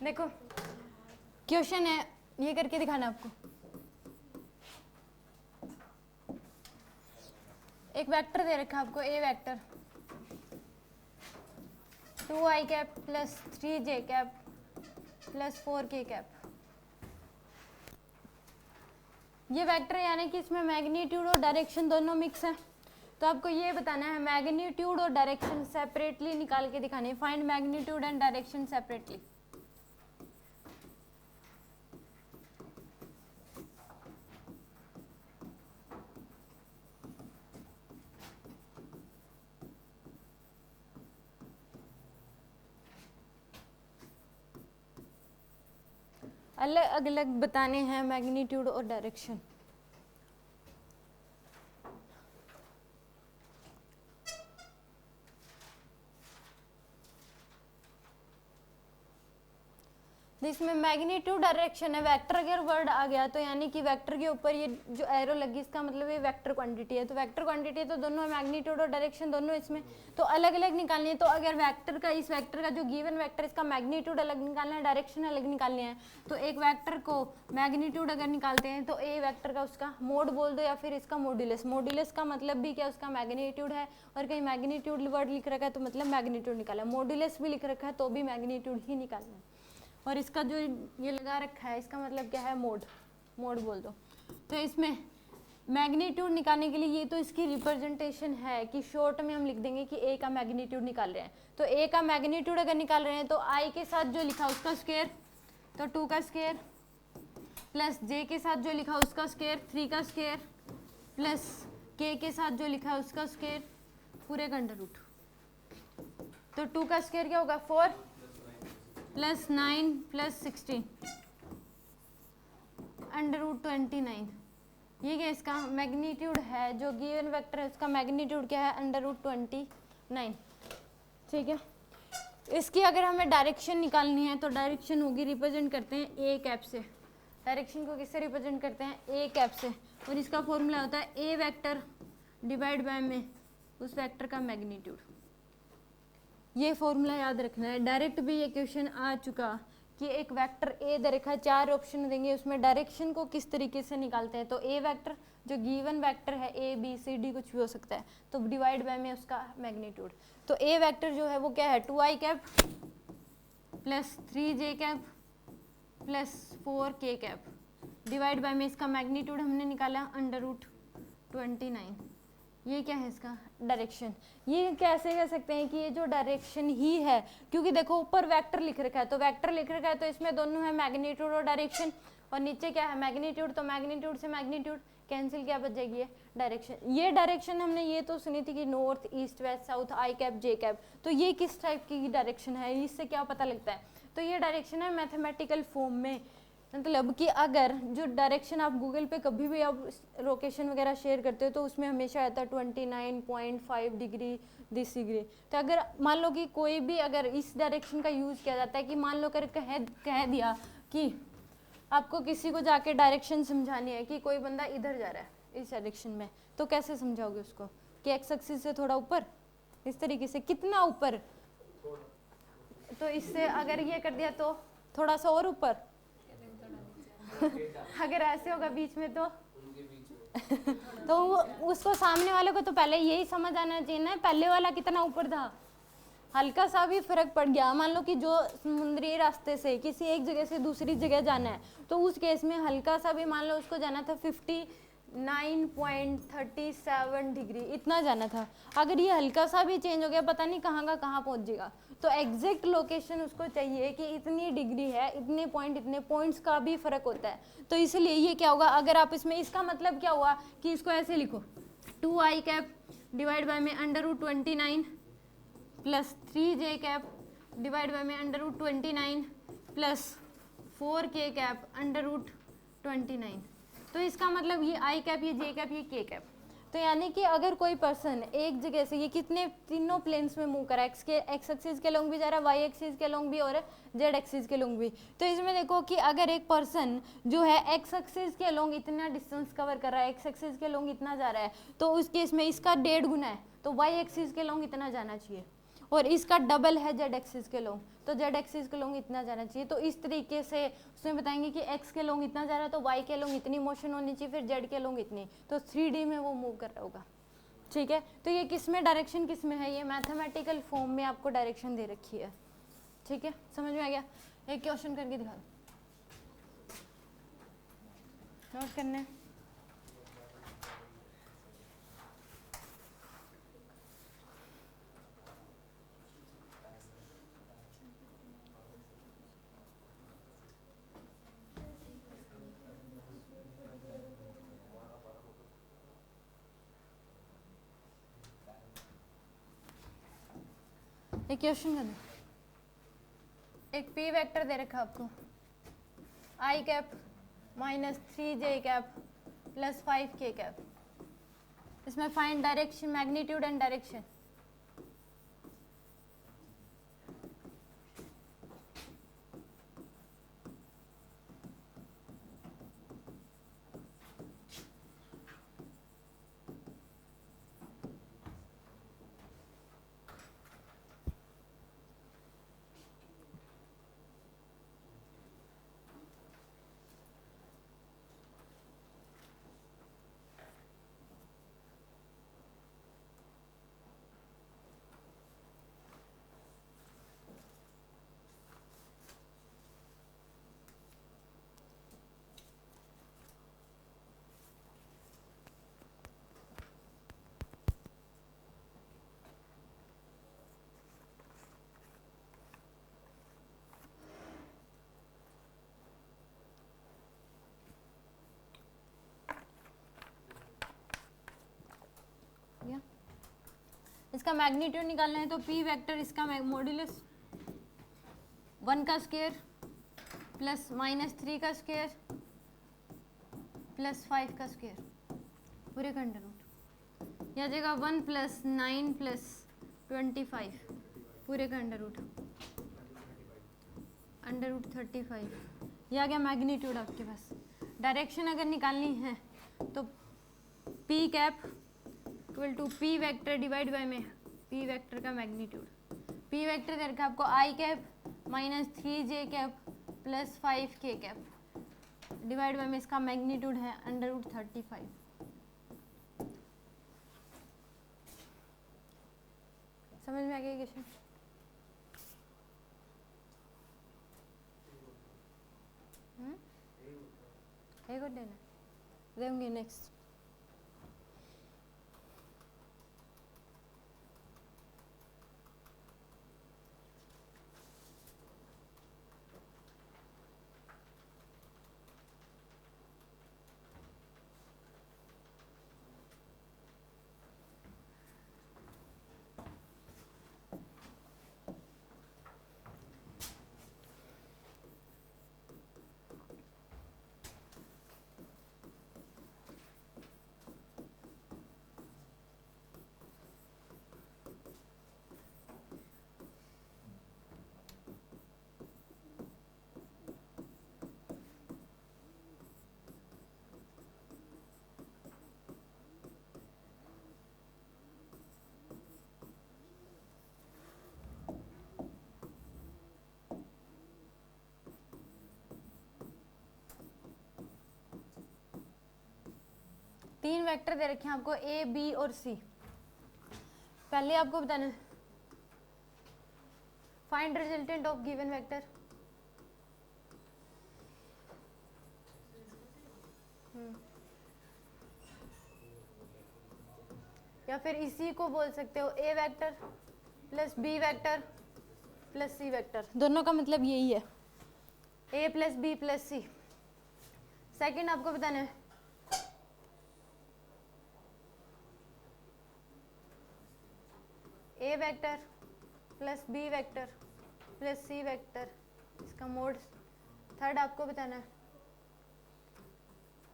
देखो क्वेश्चन है, ये करके दिखाना आपको। एक वेक्टर दे रखा है आपको, A vector 2i cap plus 3j cap plus 4k cap. ये वेक्टर यानी कि इसमें मैग्नीट्यूड और डायरेक्शन दोनों मिक्स है। तो आपको ये बताना है मैग्नीट्यूड और डायरेक्शन सेपरेटली निकाल के दिखाने है। Find magnitude and direction separately. अलग अलग बताने हैं मैग्नीट्यूड और डायरेक्शन। इसमें मैग्नीट्यूड डायरेक्शन है। वेक्टर अगर वर्ड आ गया तो यानी कि वेक्टर के ऊपर ये जो एरो लगी इसका मतलब ये वेक्टर क्वांटिटी है। तो वेक्टर क्वांटिटी है तो दोनों मैग्नीट्यूड और डायरेक्शन दोनों इसमें तो अलग अलग निकालनी है। तो अगर वेक्टर का इस वेक्टर का जो गिवन वेक्टर इसका मैग्नीट्यूड अलग निकालना है, डायरेक्शन अलग निकालनी है। तो एक वेक्टर को मैग्नीट्यूड अगर निकालते हैं तो ए वेक्टर का उसका मोड बोल दो या फिर इसका मॉड्यूलस। मॉड्यूलस का मतलब भी क्या, उसका मैग्नीट्यूड है। और कहीं मैग्नीट्यूड वर्ड लिख रखा है तो मतलब मैग्नीट्यूड निकाला, मॉड्यूलस भी लिख रखा है तो भी मैग्नीट्यूड ही निकालना है। और इसका जो ये लगा रखा है इसका मतलब क्या है, मोड, मोड बोल दो। तो इसमें मैग्नीट्यूड निकालने के लिए ये तो इसकी रिप्रेजेंटेशन है कि शॉर्ट में हम लिख देंगे कि ए का मैग्नीट्यूड निकाल रहे हैं। तो ए का मैग्नीट्यूड अगर निकाल रहे हैं तो आई के साथ जो लिखा उसका स्क्वायर, तो 2 का स्क्वायर प्लस जे के साथ जो लिखा उसका स्क्वायर 3 का स्क्वायर प्लस के साथ जो लिखा उसका स्क्वायर पूरे का अंडर रूट। तो 2 का स्क्वायर क्या होगा 4 प्लस 9 प्लस 16 अंडर रूट 29। ये क्या इसका मैग्नीट्यूड है, जो गिवन वेक्टर है उसका मैग्नीट्यूड क्या है अंडर रूट 29। ठीक है, इसकी अगर हमें डायरेक्शन निकालनी है तो डायरेक्शन होगी, रिप्रेजेंट करते हैं ए कैप से। डायरेक्शन को किससे रिप्रेजेंट करते हैं, ए कैप से। और इसका फॉर्मूला होता है ए वेक्टर डिवाइड बाय में उस वेक्टर का मैग्नीट्यूड। ये फॉर्मूला याद रखना है। डायरेक्ट भी ये क्वेश्चन आ चुका कि एक वेक्टर ए दे रखा है, 4 ऑप्शन देंगे, उसमें डायरेक्शन को किस तरीके से निकालते हैं। तो ए वेक्टर जो गिवन वेक्टर है ए बी सी डी कुछ भी हो सकता है, तो डिवाइड बाय में उसका मैग्नीट्यूड। तो ए वेक्टर जो है वो क्या है 2i cap plus 3j cap plus 4k cap divide by में इसका मैग्नीट्यूड हमने निकाला अंडर रूट 29। ये क्या है इसका डायरेक्शन। ये कैसे कह सकते हैं कि ये जो डायरेक्शन ही है, क्योंकि देखो ऊपर वेक्टर लिख रखा है, तो वेक्टर लिख रखा है तो इसमें दोनों है मैग्नीट्यूड और डायरेक्शन। और नीचे क्या है मैग्नीट्यूड, तो मैग्नीट्यूड से मैग्नीट्यूड कैंसिल, क्या बच जाएगी ये डायरेक्शन। ये डायरेक्शन हमने ये तो सुनी थी कि नॉर्थ ईस्ट वेस्ट साउथ आई कैप जे कैप, तो ये किस टाइप की डायरेक्शन है, इससे क्या पता लगता है। तो ये डायरेक्शन है मैथमेटिकल फॉर्म में, मतलब कि अगर जो डायरेक्शन आप गूगल पे कभी भी आप लोकेशन वगैरह शेयर करते हो तो उसमें हमेशा आता है 29.5 डिग्री दिस डिग्री। तो अगर मान लो कि कोई भी अगर इस डायरेक्शन का यूज़ किया जाता है कि मान लो कर कह दिया कि आपको किसी को जाके डायरेक्शन समझानी है कि कोई बंदा इधर जा रहा है इस डायरेक्शन में, तो कैसे समझाओगे उसको कि एक्स एक्सिस से थोड़ा ऊपर, इस तरीके से, कितना ऊपर, तो इससे अगर ये कर दिया तो थोड़ा सा और ऊपर अगर ऐसे होगा बीच में तो वो उसको सामने वाले को तो पहले यही समझ आना चाहिए ना पहले वाला कितना ऊपर था। हल्का सा भी फर्क पड़ गया, मान लो कि जो समुद्री रास्ते से किसी एक जगह से दूसरी जगह जाना है तो उस केस में हल्का सा भी मान लो उसको जाना था 59.37 डिग्री, इतना जाना था। अगर ये हल्का सा भी चेंज हो गया पता नहीं कहाँ का कहाँ पहुँच जाएगा। तो एग्जैक्ट लोकेशन उसको चाहिए कि इतनी डिग्री है, इतने पॉइंट्स का भी फर्क होता है। तो इसलिए ये क्या होगा, अगर आप इसमें इसका मतलब क्या हुआ कि इसको ऐसे लिखो 2i कैप डिवाइड बाय में under root 29 plus 3j cap divide by में under root 29 plus 4k cap under root 29। तो इसका मतलब ये आई कैप, ये जे कैप, ये के कैप। तो यानी कि अगर कोई पर्सन एक जगह से ये कितने तीनों प्लेन्स में मूव करा, एक्स एक्सिस के लॉन्ग भी जा रहा है, वाई एक्सिस के लॉन्ग भी और जेड एक्सिस के लॉन्ग भी। तो इसमें देखो कि अगर एक पर्सन जो है एक्स एक्सिस के लॉन्ग इतना डिस्टेंस कवर कर रहा है, एक्स एक्सिस के लॉन्ग इतना जा रहा है, तो उस केस में इसका 1.5 गुना है, तो वाई एक्सिस के लॉन्ग इतना जाना चाहिए। और इसका डबल है जेड एक्सिस के लॉन्ग, तो जेड एक्सिस के लॉन्ग इतना जाना चाहिए। तो इस तरीके से उसमें बताएंगे कि एक्स के लॉन्ग इतना जा रहा है तो वाई के लॉन्ग इतनी मोशन होनी चाहिए, फिर जेड के लॉन्ग इतनी, तो 3D में वो मूव कर रहा होगा। ठीक है, तो ये किस में डायरेक्शन किस में है, ये मैथमेटिकल फॉर्म में आपको डायरेक्शन दे रखी है। ठीक है, समझ में आ गया? एक क्वेश्चन करके दिखा दो, नोट करना है। एक क्वेश्चन कर दो, एक पी वेक्टर दे रखा आपको, I cap minus 3j cap plus 5k cap, इसमें find direction, magnitude and direction. इसका मैग्नीट्यूड निकालना है तो पी वेक्टर इसका मॉड्यूलस 1 का स्क्वायर प्लस -3 का स्क्वायर प्लस 5 का स्क्वायर पूरे का अंडर रूट, यह जगह 1 प्लस 9 प्लस 25 पूरे का अंडर रूट 35। यह आ गया मैग्नीट्यूड आपके पास। डायरेक्शन अगर निकालनी है तो P cap equal to P vector divide by में पी वेक्टर का मैग्नीट्यूड, पी वेक्टर करके आपको I cap minus 3j cap plus 5k cap divide by में इसका मैग्नीट्यूड है √35। समझ में आ गया क्वेश्चन? एक और देना देंगे नेक्स्ट। तीन वेक्टर दे रखे हैं आपको ए बी और सी। पहले आपको बताना है find resultant of given vector. या फिर इसी को बोल सकते हो A vector plus B vector plus C vector, दोनों का मतलब यही है A plus B plus C. Second आपको बताना है A vector plus B vector plus C vector, इसका मोड। थर्ड आपको बताना है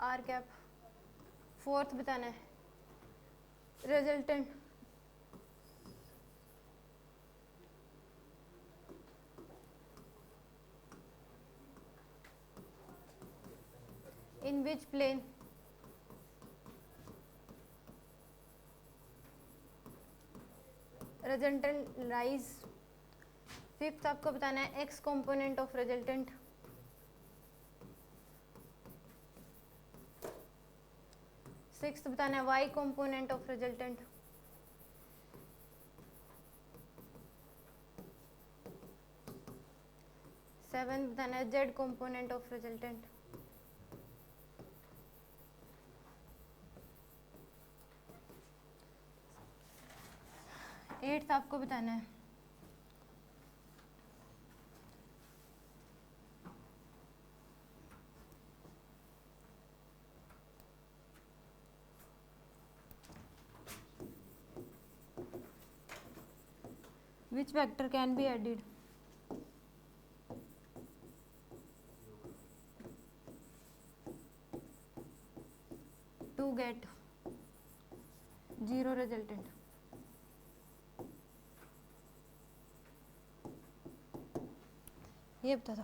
आर कैप। फोर्थ बताना है resultant in which plane resultant rise. Fifth आपको बताना है X component of resultant. Sixth बताना है Y component of resultant. Seventh बताना है Z component of resultant. Eighth आपको बताना है which vector can be added to get zero resultant। ये बता दो।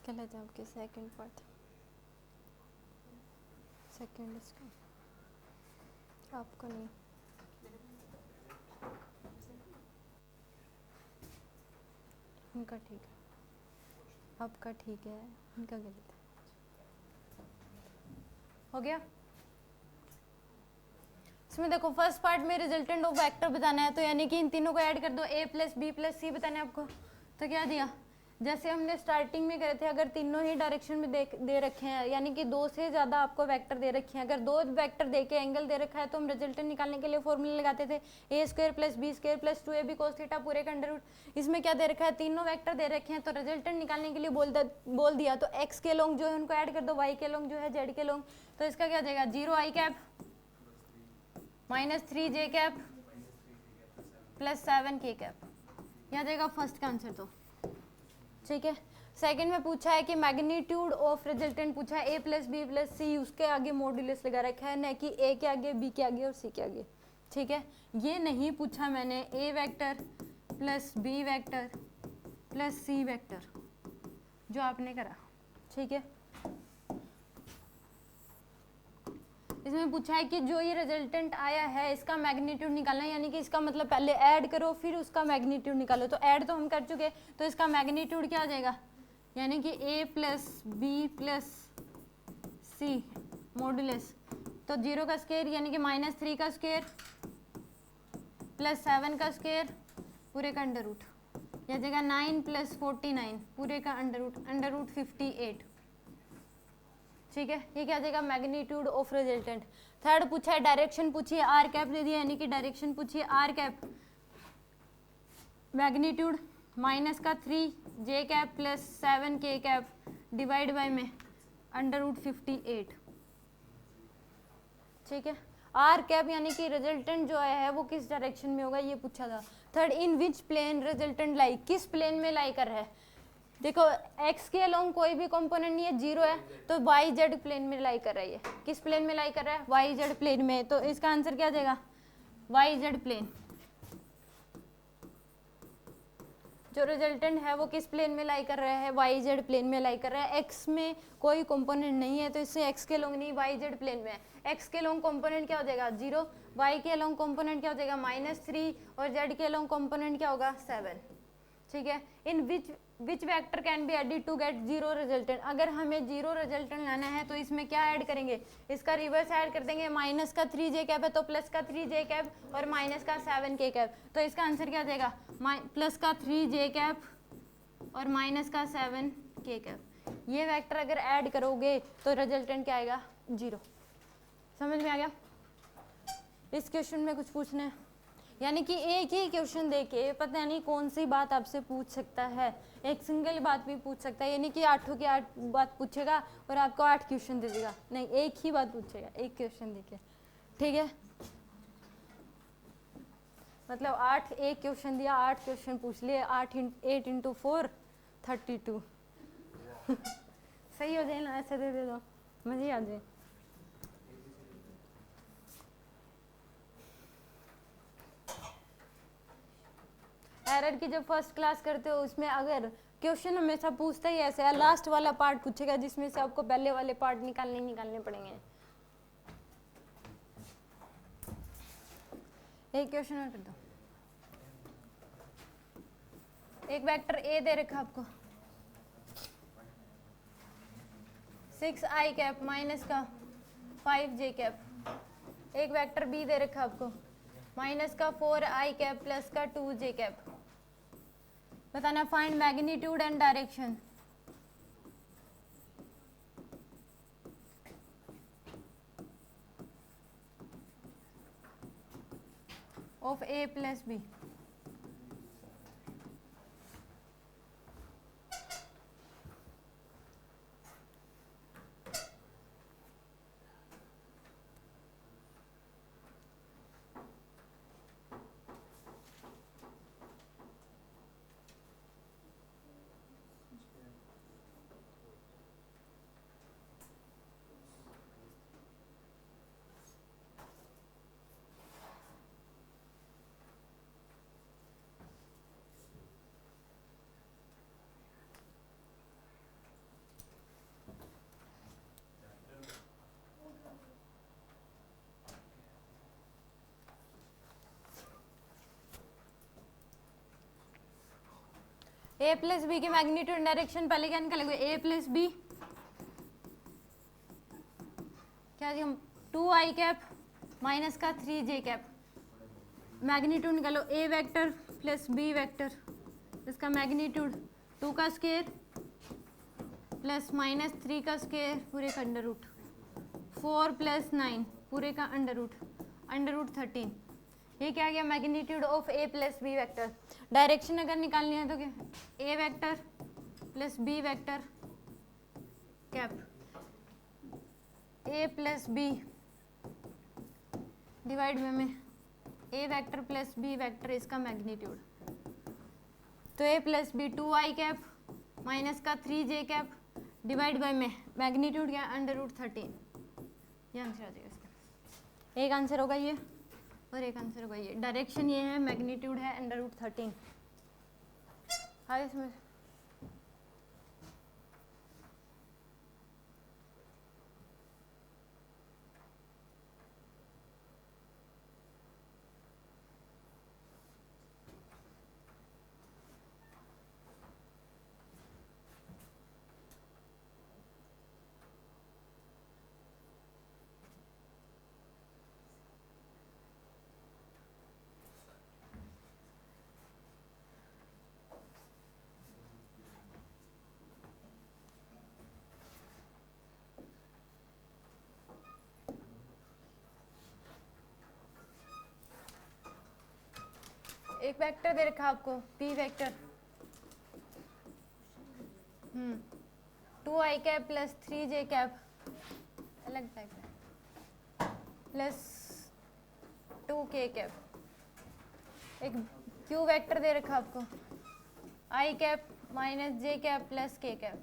क्या लेते हैं आपके सेकंड पार्ट, सेकंड इसका आपको नहीं, उनका ठीक है, आपका ठीक है, उनका गलत है। हो गया। इसमें देखो फर्स्ट पार्ट में रिजल्टेंट ऑफ वेक्टर बताना है, तो यानी कि इन तीनों को ऐड कर दो, a प्लस बी प्लस सी बताना है आपको। तो क्या दिया, जैसे हमने स्टार्टिंग में करे थे, अगर तीनों ही डायरेक्शन में दे रखे हैं, यानी कि दो से ज़्यादा आपको वेक्टर दे रखे हैं, अगर दो वेक्टर दे के एंगल दे रखा है तो हम रिजल्टेंट निकालने के लिए फॉर्मूला लगाते थे A square plus B square plus 2ab cos theta पूरे का अंडर रूट। इसमें क्या दे रखा है, तीनों वेक्टर दे रखे हैं, तो रिजल्टेंट निकालने के लिए बोल दिया, तो एक्स के लॉन्ग जो है उनको ऐड कर दो, वाई के लॉन्ग जो है जेड के लॉन्ग, तो इसका क्या जाएगा 0 i cap minus 3j cap plus 7k cap, यह जाएगा फर्स्ट का आंसर। तो ठीक है, सेकंड में पूछा है कि मैग्नीट्यूड ऑफ रिजल्टेंट पूछा है a प्लस बी प्लस सी, उसके आगे मॉड्यूलस लगा रखा है, न कि a के आगे b के आगे और c के आगे। ठीक है, ये नहीं पूछा मैंने a vector plus b vector plus c vector जो आपने करा। ठीक है, इसमें पूछा है कि जो ये रिजल्टेंट आया है इसका मैग्नीट्यूड निकालना है, यानी कि इसका मतलब पहले ऐड करो फिर उसका मैग्नीट्यूड निकालो। तो ऐड तो हम कर चुके, तो इसका मैग्नीट्यूड क्या आ जाएगा, यानी कि a plus B plus C modulus, तो 0 का स्क्वायर यानी कि -3 का स्क्वायर प्लस 7 का स्क्वायर पूरे का अंडर रूट, यह जगह 9 प्लस 49 पूरे का अंडर रूट 58। ठीक है, ये क्या जाएगा मैग्नीट्यूड ऑफ रिजल्टेंट। थर्ड पूछा है डायरेक्शन पूछिए, आर कैप दे दिया, यानी कि डायरेक्शन पूछिए आर कैप, मैग्नीट्यूड माइनस का 3 जे कैप प्लस 7 के कैप डिवाइड बाय में √58। ठीक है, आर कैप यानी कि रिजल्टेंट जो है वो किस डायरेक्शन में होगा ये पूछा था। Third, in which plane resultant लाई, किस प्लेन में लाई कर रहा है। देखो x के अलोंग कोई भी कंपोनेंट नहीं है, जीरो है, तो वाई जेड प्लेन में लाई कर रहा है। ये किस प्लेन में लाई कर रहा है, वाई जेड प्लेन में, तो इसका आंसर क्या आ जाएगा, वाई जेड प्लेन। जो रिजल्टेंट है वो किस प्लेन में लाई कर रहा है, वाई जेड प्लेन में लाई कर रहा है। x में कोई कंपोनेंट नहीं है तो इससे x के लॉन्ग नहीं, वाई जेड प्लेन में है। x के लॉन्ग कंपोनेंट क्या हो जाएगा, 0, y के लॉन्ग कंपोनेंट क्या हो जाएगा, -3, और z के लॉन्ग कंपोनेंट क्या होगा, 7। ठीक है, in which vector can be added to get zero resultant. अगर हमें जीरो रिजल्टेंट लाना है तो इसमें क्या ऐड करेंगे, इसका रिवर्स ऐड कर देंगे। माइनस का 3 जे कैप है तो प्लस का 3 जे कैप और माइनस का 7 के कैप, तो इसका आंसर क्या आ जाएगा, प्लस का 3 जे कैप और माइनस का 7 के कैप। ये वेक्टर अगर ऐड करोगे तो रिजल्टेंट क्या आएगा, 0। समझ में आ गया। इस क्वेश्चन में कुछ पूछना है, यानी कि एक ही क्वेश्चन देके पता नहीं कौन सी बात आपसे पूछ सकता है, एक सिंगल बात भी पूछ सकता है, यानी कि 8 की 8 बात पूछेगा और आपको 8 क्वेश्चन दे देगा, नहीं एक ही बात पूछेगा एक क्वेश्चन देके। ठीक है, मतलब 8 एक क्वेश्चन दिया, 8 क्वेश्चन पूछ लिए, 8 × 4 32। सही हो जाए ना, ऐसे दे दो मजे आ जाए। एरर की जब फर्स्ट क्लास करते हो उसमें अगर क्वेश्चन हमेशा पूछता ही ऐसे है, लास्ट वाला पार्ट पूछेगा जिसमें से आपको पहले वाले पार्ट निकालने पड़ेंगे। एक क्वेश्चन और कर दो। एक वेक्टर ए दे रखा आपको 6i कैप माइनस का 5 जे कैप। एक वेक्टर बी दे रखा आपको माइनस का 4i कैप प्लस का 2 जे कैप। बताना find magnitude and direction of A plus B. A plus B की मैग्नीट्यूड डायरेक्शन पहले क्या निकालेंगे, ए प्लस बी क्या जी, हम 2i कैप माइनस का 3 जे कैप। मैग्नीट्यूड निकालो, ए वेक्टर प्लस बी वेक्टर, इसका मैग्नीट्यूड 2 का स्क्वायर प्लस -3 का स्क्वायर पूरे का अंडर रूट, 4 + 9 पूरे का अंडर रूट 13। ये क्या गया, magnitude of A plus B vector. Direction अगर निकालनी है तो क्या, A vector plus B vector cap, A plus B divide में A vector plus B vector, इसका मैग्नीट्यूड। तो A plus B 2i cap minus का 3 जे कैप डिवाइड बाय में मैग्नीट्यूड क्या, √13। ये आंसर आ जाएगा इसका। एक आंसर होगा ये और एक आंसर होगा ये। डायरेक्शन ये है, मैग्नीट्यूड है √13। हाँ इसमें एक वेक्टर दे रखा आपको P vector 2i cap plus 3j cap अलग टाइप है प्लस 2k कैप। एक क्यू वेक्टर दे रखा आपको i cap minus j cap plus k cap.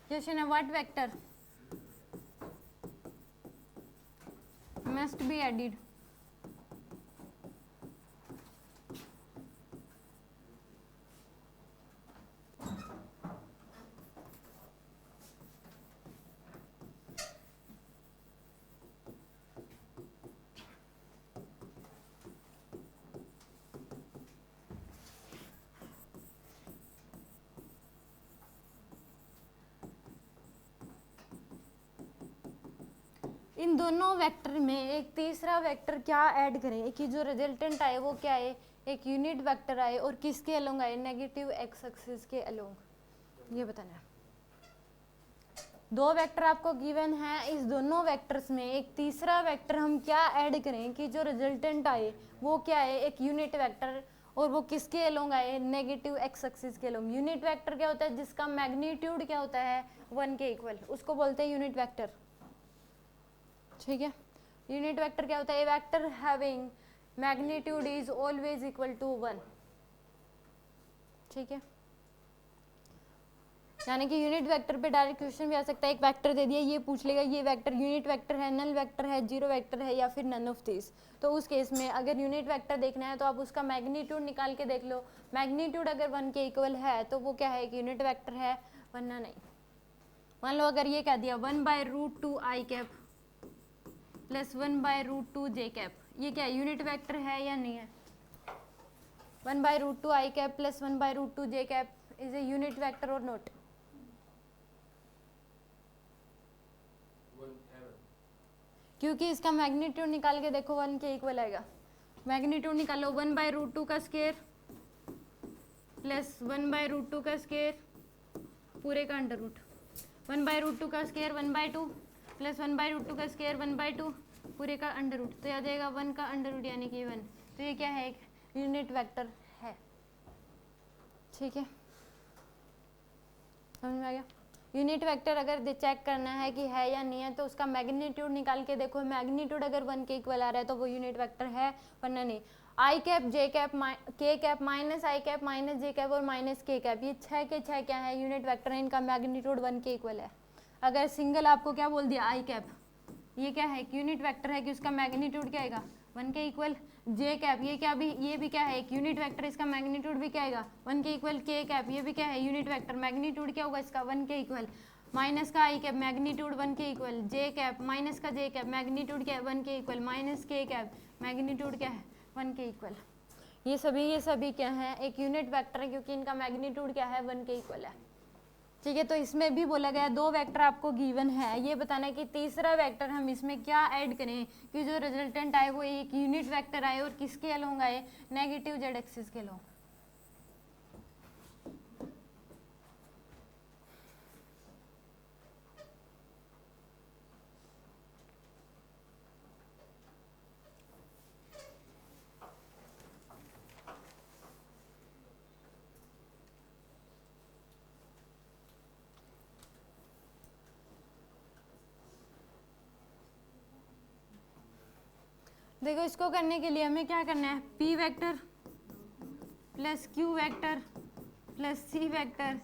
Question है what vector must be added। इन दोनों वेक्टर में एक तीसरा वेक्टर क्या ऐड करें कि जो रिजल्टेंट आए वो क्या आए, एक यूनिट वेक्टर आए और किसके अलोंग आए, नेगेटिव एक्स एक्सिस के अलोंग। ये बताना है। दो वेक्टर आपको गिवन है, इस दोनों वेक्टर्स में एक तीसरा वेक्टर हम क्या ऐड करें कि जो रिजल्टेंट आए वो क्या है, एक यूनिट वेक्टर और वो किसके अलोंग आए, नेगेटिव एक्स एक्सिस के अलोंग। यूनिट वेक्टर क्या होता है, जिसका मैग्नीट्यूड क्या होता है 1 के इक्वल, उसको बोलते हैं यूनिट वेक्टर। ठीक है, यूनिट वेक्टर क्या होता है, A vector having magnitude is always equal to 1। ठीक है, यानी कि यूनिट वेक्टर पे डायरेक्ट क्वेश्चन भी आ सकता है। एक वेक्टर दे दिया, ये पूछ लेगा ये वेक्टर यूनिट वेक्टर है, नल वेक्टर है, जीरो वेक्टर है या फिर नन ऑफ दिस। तो उस केस में अगर यूनिट वेक्टर देखना है तो आप उसका मैग्नीट्यूड निकाल के देख लो। मैग्नीट्यूड अगर 1 के इक्वल है तो वो क्या है, एक यूनिट वेक्टर है, वरना नहीं। मान लो अगर ये कह दिया 1/√2i cap plus 1/√2j cap, ये क्या यूनिट वेक्टर है या नहीं है। 1/√2i cap plus 1/√2j cap is a unit vector और नॉट। क्योंकि इसका मैग्नीट्यूड निकाल के देखो 1 के इक्वल आएगा। मैग्नीट्यूड निकालो 1/√2 का स्क्वायर प्लस 1/√2 का स्क्वायर पूरे का अंडर रूट, 1/√2 का स्क्वायर 1/2 प्लस 1/√2 का स्क्वायर 1/2 पूरे का अंडर रूट, तो आ जाएगा 1 का अंडर रूट यानी कि 1। तो ये क्या है, एक यूनिट वेक्टर है। ठीक है, समझ में आ गया। यूनिट वेक्टर अगर चेक करना है कि है या नहीं है तो उसका मैग्नीट्यूड निकाल के देखो। मैग्नीट्यूड अगर 1 के इक्वल आ रहा है तो वो यूनिट वेक्टर है, वरना नहीं। आई कैप जे कैप के कैप माइनस आई कैप माइनस जे कैप और माइनस के कैप, ये 6 के 6 क्या है, यूनिट वेक्टर है। इनका मैग्नीट्यूड 1 के इक्वल है। अगर सिंगल आपको क्या बोल दिया आई कैप, ये क्या है, एक यूनिट वेक्टर है कि उसका मैग्नीट्यूड क्या आएगा 1 के इक्वल। जे कैप ये क्या भी, ये भी क्या है, एक यूनिट वेक्टर, इसका मैग्नीट्यूड भी क्या आएगा 1 के इक्वल। के कैप ये भी क्या है, यूनिट वेक्टर, मैग्नीट्यूड क्या होगा इसका 1 के इक्वल। माइनस का आई कैप मैग्नीट्यूड 1 के इक्वल। जे कैप माइनस का जे कैप मैग्नीट्यूड क्या है 1 के इक्वल। माइनस के कैप मैग्नीट्यूड क्या है 1 के इक्वल। ये सभी क्या है, एक यूनिट वेक्टर है क्योंकि इनका मैग्नीट्यूड क्या है 1 के इक्वल है। ठीक है, तो इसमें भी बोला गया दो वेक्टर आपको गिवन है, ये बताना है कि तीसरा वेक्टर हम इसमें क्या ऐड करें कि जो रिजल्टेंट आए वो एक यूनिट वेक्टर आए और किसके अलोंग आए, नेगेटिव जेड एक्सिस के अलोंग। देखो इसको करने के लिए हमें क्या करना है, p vector plus q vector plus c vector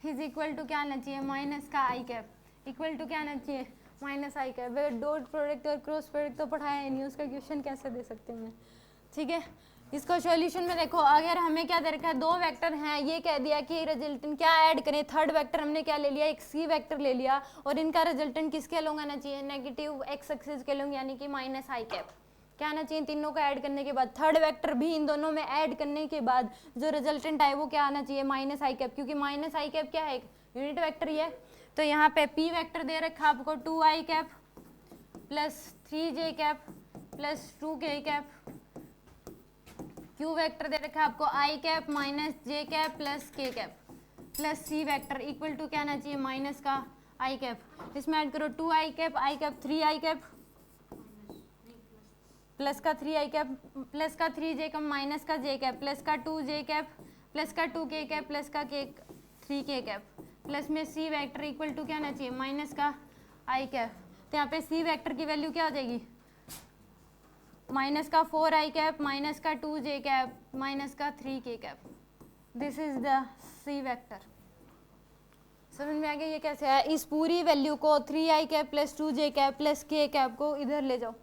is equal to क्या आना चाहिए, माइनस का i कैप, इक्वल टू क्या आना चाहिए minus i cap. Dot product और क्रॉस प्रोडक्ट तो पढ़ाया है नहीं, उसका क्वेश्चन कैसे दे सकते हैं। ठीक है, इसको सॉल्यूशन में देखो, अगर हमें क्या दे रखा है, दो वेक्टर हैं, ये कह दिया कि रिजल्टेंट क्या ऐड करें। थर्ड वेक्टर हमने क्या ले लिया, एक सी वेक्टर ले लिया और इनका रिजल्टेंट किसके अलोंग आना चाहिए, नेगेटिव एक्स एक्सिस के अलोंग यानी कि माइनस आई कैप। क्या आना चाहिए, तीनों का ऐड करने के बाद, थर्ड वेक्टर भी इन दोनों में ऐड करने के बाद जो रिजल्टेंट आए वो क्या आना चाहिए, माइनस आई कैप, क्योंकि माइनस आई कैप क्या है, एक यूनिट वेक्टर ही है। तो यहाँ पे पी वेक्टर दे रखा आपको 2i cap plus 3j cap plus 2k cap. Q vector दे रखा आपको i cap minus j cap plus k cap plus c vector equal to क्या आना चाहिए, माइनस का i कैप। इसमें ऐड करो 2i cap 3i cap plus का 3 आई कैप प्लस का 3 जे कैप माइनस का जे कैप प्लस का 2 जे कैप प्लस का 2 के कैप प्लस का के 3 के कैप प्लस में सी वेक्टर इक्वल टू क्या आना चाहिए माइनस का आई कैप। तो यहाँ पे सी वेक्टर की वैल्यू क्या आ जाएगी माइनस का 4 आई कैप माइनस का 2 जे कैप माइनस का 3 K cap. This is the C vector. समझ में आ गया ये कैसे है। इस पूरी वैल्यू को 3 आई cap plus 2 J cap plus के कैप को इधर ले जाओ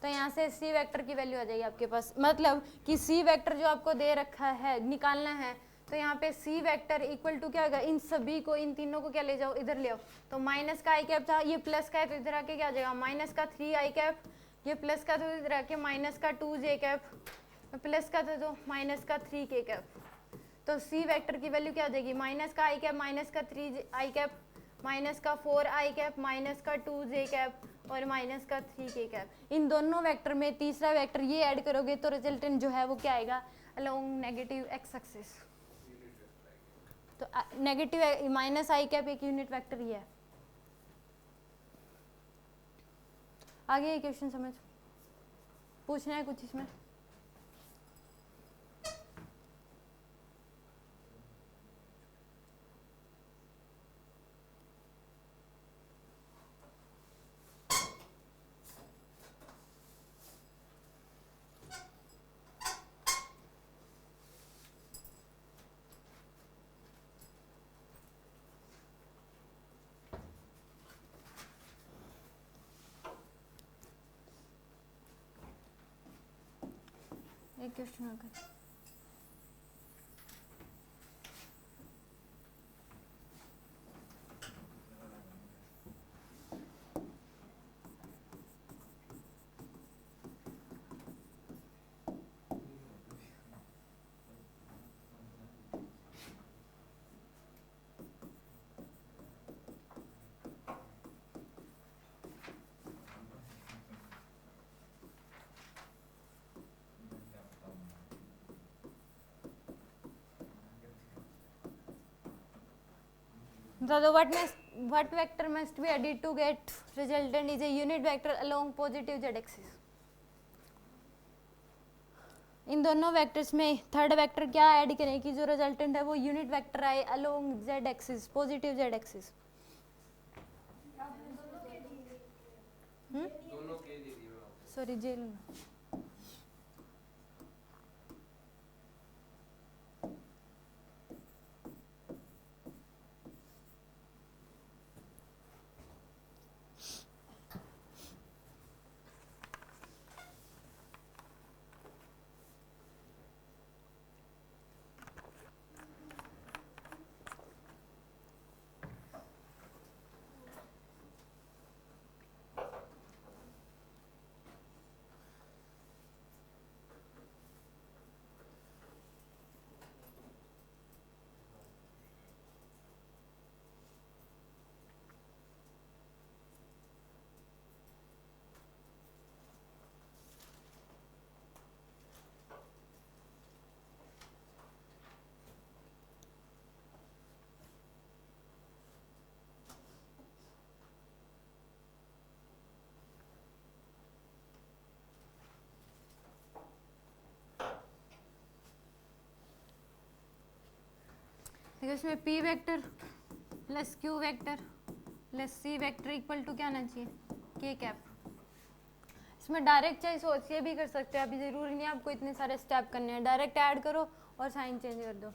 तो यहाँ से सी वेक्टर की वैल्यू आ जाएगी आपके पास। मतलब कि सी वेक्टर जो आपको दे रखा है निकालना है तो यहाँ पे सी वेक्टर इक्वल टू क्या होगा इन सभी को इन तीनों को क्या ले जाओ इधर ले आओ। तो माइनस का आई कैप था ये प्लस का है तो इधर आके क्या आ जाएगा माइनस का 3 आई कैप ये प्लस का तो इधर आके माइनस का 2 जे कैप प्लस का था तो माइनस का 3 के कैप। तो सी वेक्टर की वैल्यू क्या आ जाएगी माइनस का आई कैप माइनस का 3 आई कैप माइनस का 4 आई कैप माइनस का 2 जे कैप और माइनस का 3 के कैप। इन दोनों वेक्टर में तीसरा वेक्टर ये ऐड करोगे तो रिजल्टेंट जो है वो क्या आएगा अलोंग नेगेटिव एक्स एक्सिस। तो नेगेटिव माइनस आई कैप एक यूनिट वेक्टर ही है। आगे ये क्वेश्चन समझ पूछना है कुछ इसमें। एक क्वेश्चन आकर so what vector must be added to get resultant is a unit vector along positive z axis। इन दोनों वेक्टर्स में थर्ड वेक्टर क्या ऐड करें कि जो रिजल्टेंट है वो यूनिट वेक्टर आए along z axis positive z axis. Sorry जेल इसमें p vector plus q vector plus c vector equal to क्या आना चाहिए k कैप। इसमें डायरेक्ट चाहे सोच के भी कर सकते हैं अभी ज़रूरी नहीं आपको इतने सारे स्टेप करने हैं। डायरेक्ट ऐड करो और साइन चेंज कर दो।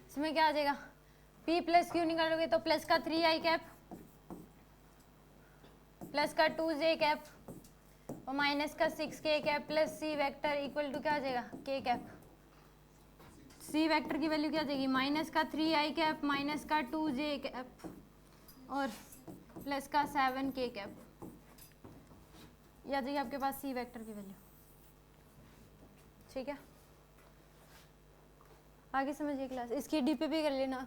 इसमें क्या आ जाएगा p प्लस q निकालोगे तो प्लस का 3 आई कैप प्लस का 2 जे कैप और माइनस का 6 K cap plus c vector equal to क्या आ जाएगा k कैप। सी वेक्टर की वैल्यू क्या आ जाएगी माइनस का 3 आई कैप माइनस का 2 जे कैप और प्लस का 7 के कैप। ये आ जाएगी आपके पास सी वेक्टर की वैल्यू। ठीक है आगे समझिए क्लास। इसकी डीपीपी कर लेना।